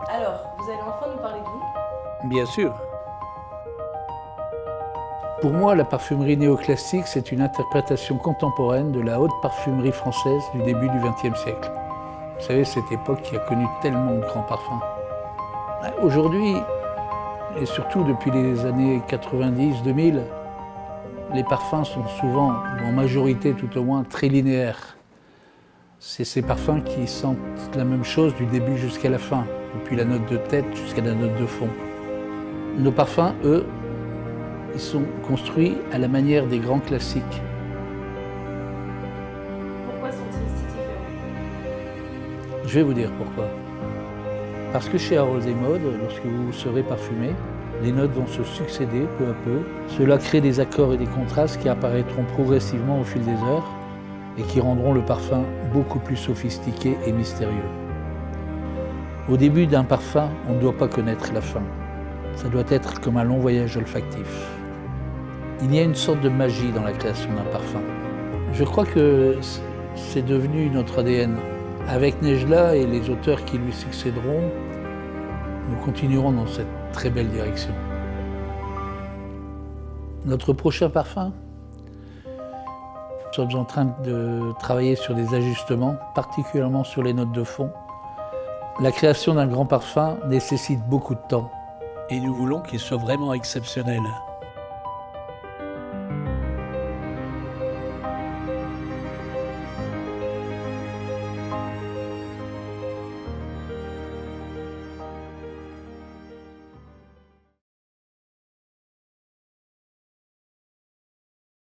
Alors, vous allez enfin nous parler de vous. Bien sûr. Pour moi, la parfumerie néoclassique, c'est une interprétation contemporaine de la haute parfumerie française du début du XXe siècle. Vous savez, cette époque qui a connu tellement de grands parfums. Aujourd'hui, et surtout depuis les années 90-2000, les parfums sont souvent, ou en majorité tout au moins, très linéaires. C'est ces parfums qui sentent la même chose du début jusqu'à la fin, depuis la note de tête jusqu'à la note de fond. Nos parfums, eux, ils sont construits à la manière des grands classiques. Pourquoi sont-ils si différents? Je vais vous dire pourquoi. Parce que chez Harold Mode, lorsque vous serez parfumé, les notes vont se succéder peu à peu. Cela crée des accords et des contrastes qui apparaîtront progressivement au fil des heures et qui rendront le parfum beaucoup plus sophistiqué et mystérieux. Au début d'un parfum, on ne doit pas connaître la fin. Ça doit être comme un long voyage olfactif. Il y a une sorte de magie dans la création d'un parfum. Je crois que c'est devenu notre ADN. Avec Nejla et les auteurs qui lui succéderont, nous continuerons dans cette très belle direction. Notre prochain parfum, nous sommes en train de travailler sur des ajustements, particulièrement sur les notes de fond. La création d'un grand parfum nécessite beaucoup de temps. Et nous voulons qu'il soit vraiment exceptionnel.